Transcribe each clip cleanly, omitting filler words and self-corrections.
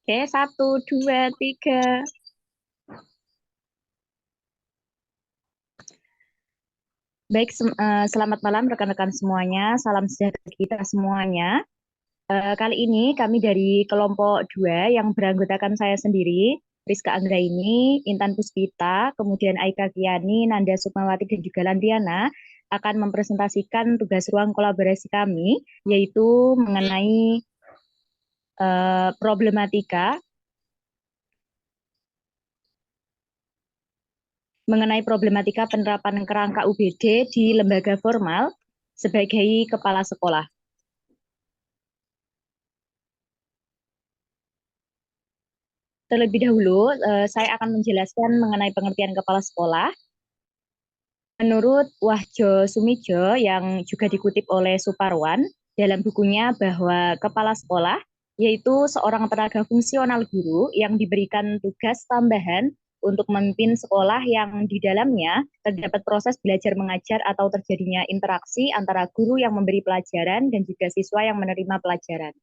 Oke, satu, dua, tiga. Baik, selamat malam rekan-rekan semuanya. Salam sejahtera kita semuanya. Kali ini kami dari kelompok 2 yang beranggotakan saya sendiri, Rizka Anggraini, Intan Puspita, kemudian Aika Kiani, Nanda Sukmawati, dan juga Landiana akan mempresentasikan tugas ruang kolaborasi kami, yaitu problematika mengenai problematika penerapan kerangka UBD di lembaga formal sebagai kepala sekolah. Terlebih dahulu, saya akan menjelaskan mengenai pengertian kepala sekolah. Menurut Wahjo Sumijo yang juga dikutip oleh Suparwan dalam bukunya bahwa kepala sekolah yaitu seorang tenaga fungsional guru yang diberikan tugas tambahan untuk memimpin sekolah yang di dalamnya terdapat proses belajar mengajar atau terjadinya interaksi antara guru yang memberi pelajaran dan juga siswa yang menerima pelajaran.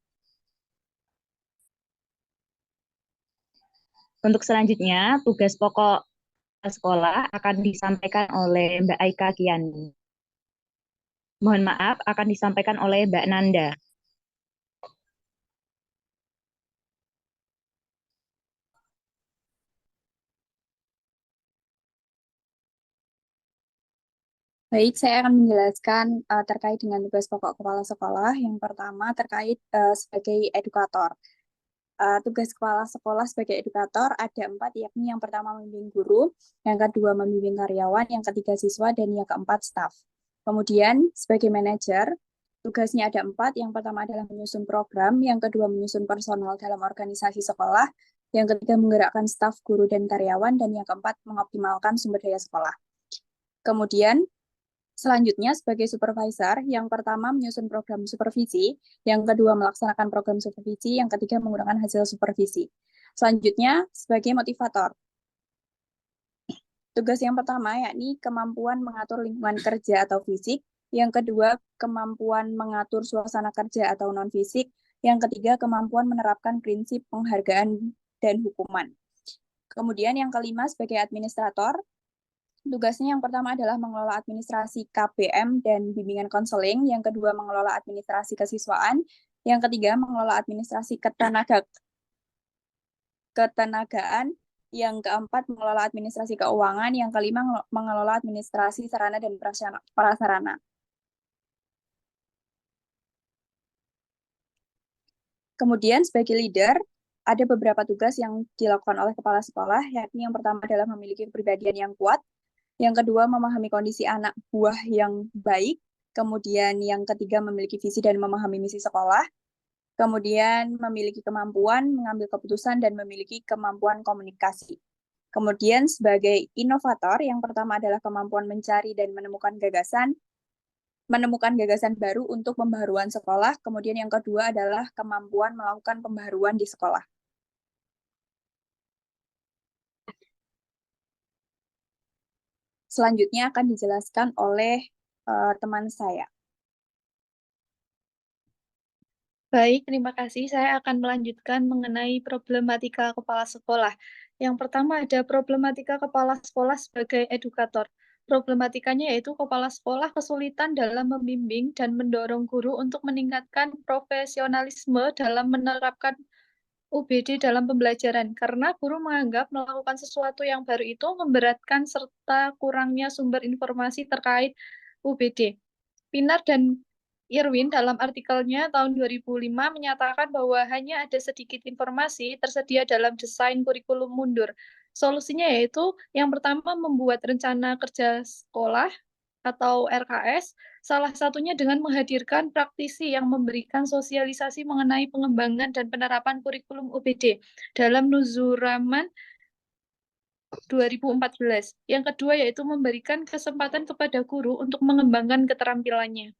Untuk selanjutnya, tugas pokok sekolah akan disampaikan oleh Mbak Aika Kiani. Mohon maaf, akan disampaikan oleh Mbak Nanda. Baik, saya akan menjelaskan terkait dengan tugas pokok kepala sekolah. Yang pertama terkait sebagai edukator. Tugas kepala sekolah sebagai edukator ada 4, yakni yang pertama membimbing guru, yang kedua membimbing karyawan, yang ketiga siswa, dan yang keempat staf. Kemudian sebagai manajer, tugasnya ada 4. Yang pertama adalah menyusun program, yang kedua menyusun personal dalam organisasi sekolah, yang ketiga menggerakkan staf, guru, dan karyawan, dan yang keempat mengoptimalkan sumber daya sekolah. Kemudian selanjutnya, sebagai supervisor, yang pertama menyusun program supervisi, yang kedua melaksanakan program supervisi, yang ketiga menggunakan hasil supervisi. Selanjutnya, sebagai motivator. Tugas yang pertama yakni kemampuan mengatur lingkungan kerja atau fisik, yang kedua kemampuan mengatur suasana kerja atau non-fisik, yang ketiga kemampuan menerapkan prinsip penghargaan dan hukuman. Kemudian yang kelima sebagai administrator, tugasnya yang pertama adalah mengelola administrasi KBM dan bimbingan konseling, yang kedua mengelola administrasi kesiswaan, yang ketiga mengelola administrasi ketenagaan, yang keempat mengelola administrasi keuangan, yang kelima mengelola administrasi sarana dan prasarana. Kemudian sebagai leader, ada beberapa tugas yang dilakukan oleh kepala sekolah, yakni yang pertama adalah memiliki kepribadian yang kuat, yang kedua memahami kondisi anak buah yang baik, kemudian yang ketiga memiliki visi dan memahami misi sekolah, kemudian memiliki kemampuan mengambil keputusan dan memiliki kemampuan komunikasi. Kemudian sebagai inovator, yang pertama adalah kemampuan mencari dan menemukan gagasan baru untuk pembaharuan sekolah, kemudian yang kedua adalah kemampuan melakukan pembaharuan di sekolah. Selanjutnya akan dijelaskan oleh teman saya. Baik, terima kasih. Saya akan melanjutkan mengenai problematika kepala sekolah. Yang pertama ada problematika kepala sekolah sebagai edukator. Problematikanya yaitu kepala sekolah kesulitan dalam membimbing dan mendorong guru untuk meningkatkan profesionalisme dalam menerapkan UBD dalam pembelajaran, karena guru menganggap melakukan sesuatu yang baru itu memberatkan serta kurangnya sumber informasi terkait UBD. Pinar dan Irwin dalam artikelnya tahun 2005 menyatakan bahwa hanya ada sedikit informasi tersedia dalam desain kurikulum mundur. Solusinya yaitu yang pertama membuat rencana kerja sekolah atau RKS, salah satunya dengan menghadirkan praktisi yang memberikan sosialisasi mengenai pengembangan dan penerapan kurikulum UBD dalam Nuzuraman 2014. Yang kedua yaitu memberikan kesempatan kepada guru untuk mengembangkan keterampilannya.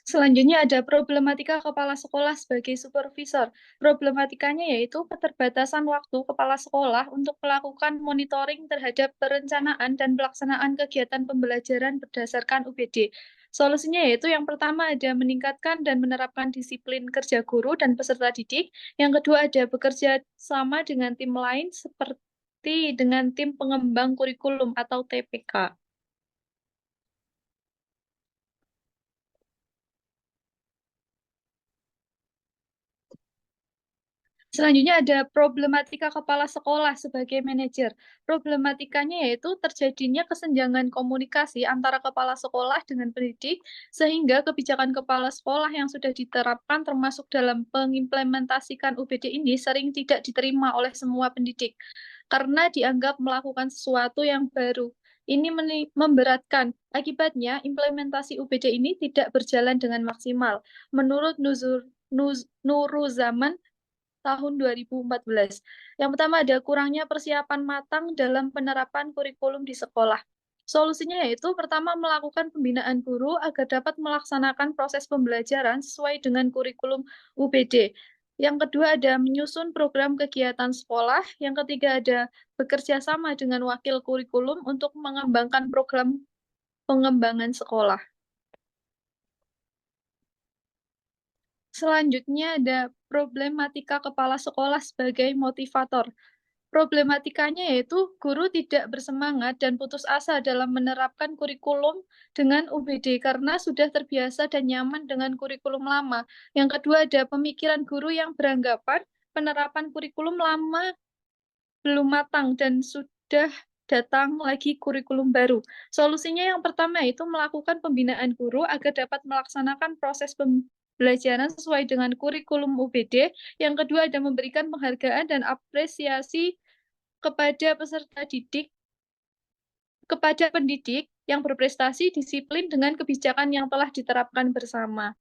Selanjutnya ada problematika kepala sekolah sebagai supervisor. Problematikanya yaitu keterbatasan waktu kepala sekolah untuk melakukan monitoring terhadap perencanaan dan pelaksanaan kegiatan pembelajaran berdasarkan UBD. Solusinya yaitu yang pertama ada meningkatkan dan menerapkan disiplin kerja guru dan peserta didik. Yang kedua ada bekerja sama dengan tim lain seperti dengan tim pengembang kurikulum atau TPK. Selanjutnya ada problematika kepala sekolah sebagai manajer. Problematikanya yaitu terjadinya kesenjangan komunikasi antara kepala sekolah dengan pendidik, sehingga kebijakan kepala sekolah yang sudah diterapkan termasuk dalam mengimplementasikan UBD ini sering tidak diterima oleh semua pendidik, karena dianggap melakukan sesuatu yang baru. Ini memberatkan. Akibatnya, implementasi UBD ini tidak berjalan dengan maksimal. Menurut Nuruzaman, tahun 2014. Yang pertama ada kurangnya persiapan matang dalam penerapan kurikulum di sekolah. Solusinya yaitu pertama melakukan pembinaan guru agar dapat melaksanakan proses pembelajaran sesuai dengan kurikulum UBD. Yang kedua ada menyusun program kegiatan sekolah. Yang ketiga ada bekerja sama dengan wakil kurikulum untuk mengembangkan program pengembangan sekolah. Selanjutnya ada problematika kepala sekolah sebagai motivator. Problematikanya yaitu guru tidak bersemangat dan putus asa dalam menerapkan kurikulum dengan UBD karena sudah terbiasa dan nyaman dengan kurikulum lama. Yang kedua ada pemikiran guru yang beranggapan penerapan kurikulum lama belum matang dan sudah datang lagi kurikulum baru. Solusinya yang pertama itu melakukan pembinaan guru agar dapat melaksanakan proses pembelajaran sesuai dengan kurikulum UBD. Yang kedua ada memberikan penghargaan dan apresiasi kepada peserta didik, kepada pendidik yang berprestasi disiplin dengan kebijakan yang telah diterapkan bersama.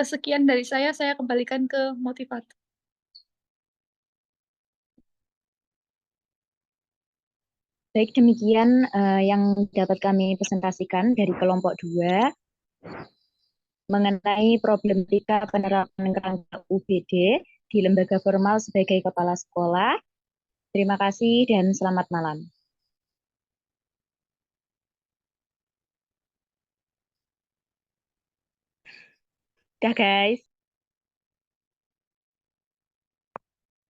Sekian dari saya kembalikan ke motivator. Baik, demikian yang dapat kami presentasikan dari kelompok 2 mengenai problematika penerapan kerangka UBD di lembaga formal sebagai kepala sekolah. Terima kasih dan selamat malam. Dah guys.